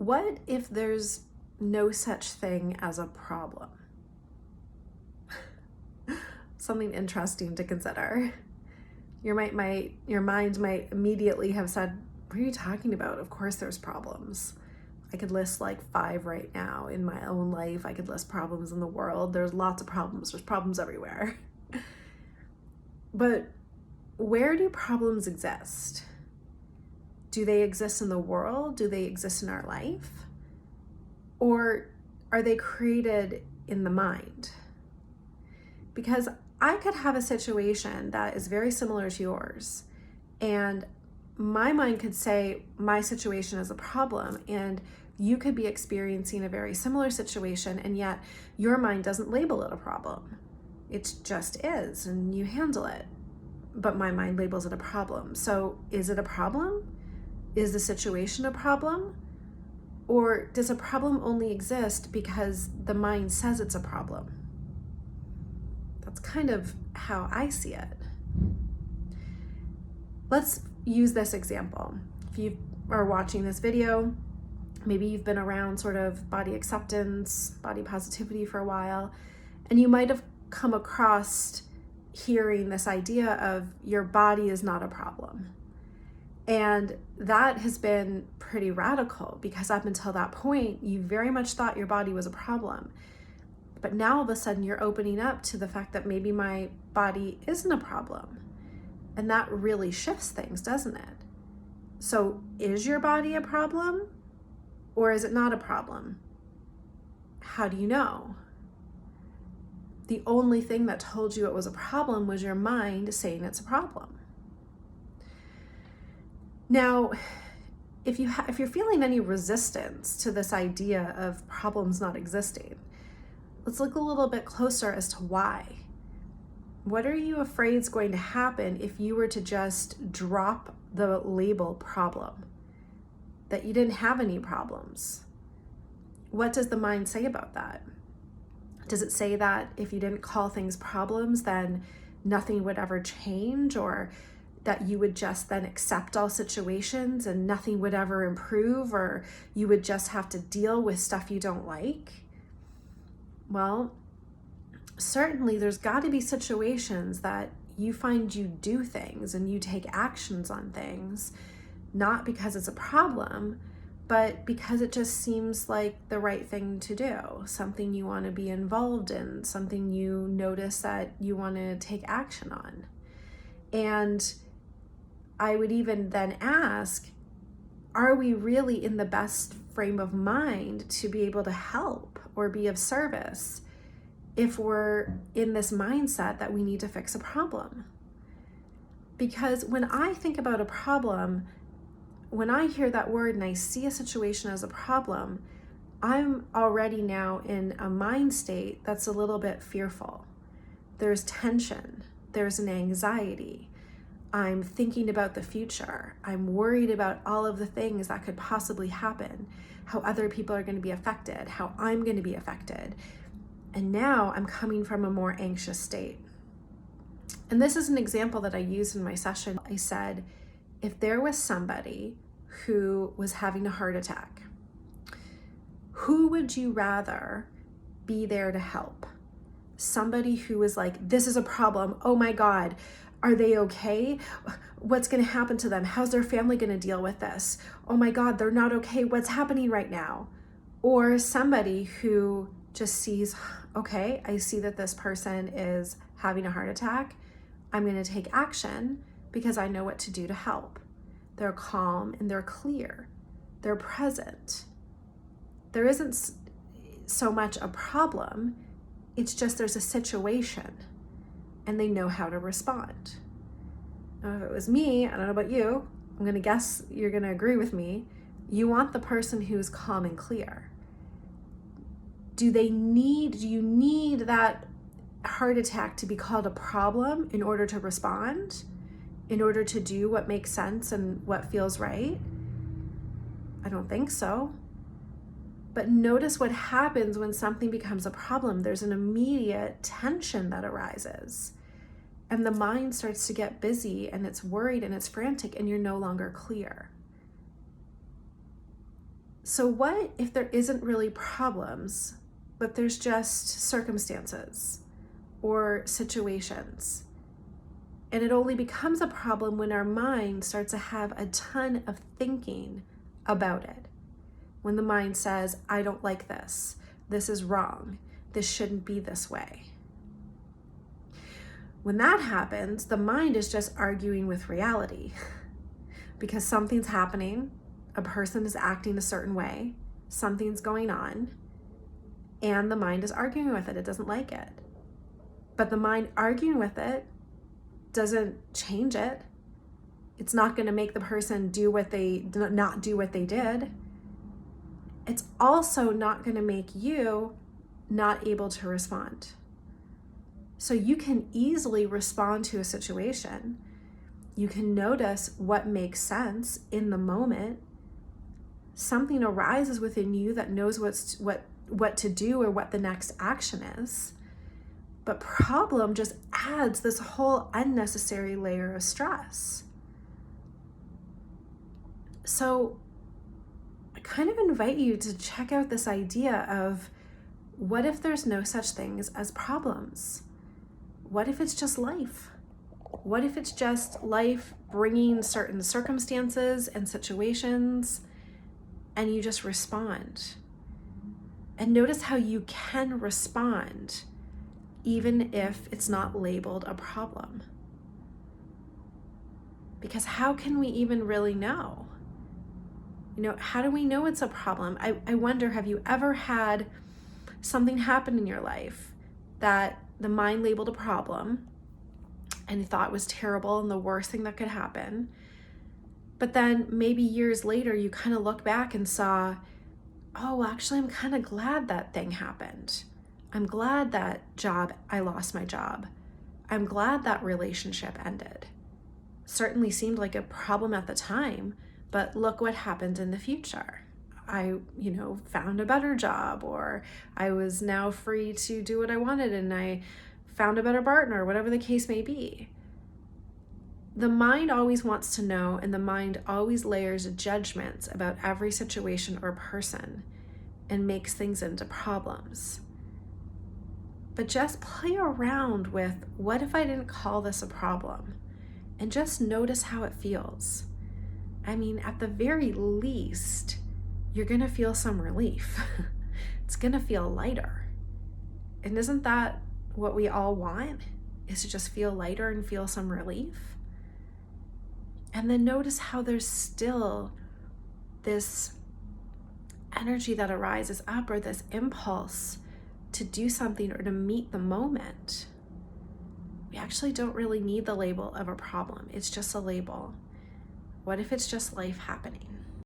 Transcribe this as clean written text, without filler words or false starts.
What if there's no such thing as a problem? Something interesting to consider. Your mind might immediately have said, what are you talking about? Of course there's problems. I could list like 5 right now in my own life. I could list problems in the world. There's lots of problems. There's problems everywhere. But where do problems exist? Do they exist in the world? Do they exist in our life? Or are they created in the mind? Because I could have a situation that is very similar to yours, and my mind could say my situation is a problem, and you could be experiencing a very similar situation, and yet your mind doesn't label it a problem. It just is, and you handle it. But my mind labels it a problem. So is it a problem? Is the situation a problem? Or does a problem only exist because the mind says it's a problem? That's kind of how I see it. Let's use this example. If you are watching this video, maybe you've been around sort of body acceptance, body positivity for a while, and you might have come across hearing this idea of your body is not a problem. And that has been pretty radical, because up until that point, you very much thought your body was a problem. But now all of a sudden you're opening up to the fact that maybe my body isn't a problem. And that really shifts things, doesn't it? So is your body a problem, or is it not a problem? How do you know? The only thing that told you it was a problem was your mind saying it's a problem. Now, if you're feeling any resistance to this idea of problems not existing, let's look a little bit closer as to why. What are you afraid is going to happen if you were to just drop the label problem? That you didn't have any problems? What does the mind say about that? Does it say that if you didn't call things problems, then nothing would ever change, or that you would just then accept all situations and nothing would ever improve, or you would just have to deal with stuff you don't like? Well, certainly there's got to be situations that you find you do things and you take actions on things, not because it's a problem, but because it just seems like the right thing to do, something you want to be involved in, something you notice that you want to take action on. And I would even then ask, are we really in the best frame of mind to be able to help or be of service if we're in this mindset that we need to fix a problem? Because when I think about a problem, when I hear that word and I see a situation as a problem, I'm already now in a mind state that's a little bit fearful. There's tension, there's an anxiety. I'm thinking about the future. I'm worried about all of the things that could possibly happen, how other people are going to be affected, how I'm going to be affected. And now I'm coming from a more anxious state. And this is an example that I used in my session. I said, if there was somebody who was having a heart attack, who would you rather be there to help? Somebody who was like, this is a problem. Oh my God, are they okay? What's going to happen to them? How's their family going to deal with this? Oh my God, they're not okay. What's happening right now? Or somebody who just sees, okay, I see that this person is having a heart attack. I'm going to take action because I know what to do to help. They're calm and they're clear. They're present. There isn't so much a problem. It's just there's a situation and they know how to respond. Now, if it was me, I don't know about you, I'm going to guess you're going to agree with me. You want the person who's calm and clear. Do you need that heart attack to be called a problem in order to respond? In order to do what makes sense and what feels right? I don't think so. But notice what happens when something becomes a problem. There's an immediate tension that arises. And the mind starts to get busy and it's worried and it's frantic and you're no longer clear. So what if there isn't really problems, but there's just circumstances or situations? And it only becomes a problem when our mind starts to have a ton of thinking about it. When the mind says, I don't like this, this is wrong, this shouldn't be this way. When that happens, the mind is just arguing with reality because something's happening, a person is acting a certain way, something's going on, and the mind is arguing with it. It doesn't like it. But the mind arguing with it doesn't change it. It's not going to make the person not do what they did. It's also not going to make you not able to respond. So you can easily respond to a situation. You can notice what makes sense in the moment. Something arises within you that knows what to do or what the next action is. But problem just adds this whole unnecessary layer of stress. So I kind of invite you to check out this idea of, what if there's no such things as problems? What if it's just life? What if it's just life bringing certain circumstances and situations, and you just respond? And notice how you can respond even if it's not labeled a problem. Because how can we even really know? How do we know it's a problem? I wonder, have you ever had something happen in your life that the mind labeled a problem and you thought was terrible and the worst thing that could happen, but then maybe years later you kind of look back and saw, oh, actually I'm kind of glad that thing happened. I'm glad that I lost my job. I'm glad that relationship ended. Certainly seemed like a problem at the time, but look what happened in the future. I, found a better job, or I was now free to do what I wanted and I found a better partner, whatever the case may be. The mind always wants to know, and the mind always layers judgments about every situation or person and makes things into problems. But just play around with, what if I didn't call this a problem? And just notice how it feels. I mean, at the very least, you're going to feel some relief. It's going to feel lighter. And isn't that what we all want? Is to just feel lighter and feel some relief? And then notice how there's still this energy that arises up, or this impulse to do something or to meet the moment. We actually don't really need the label of a problem. It's just a label. What if it's just life happening?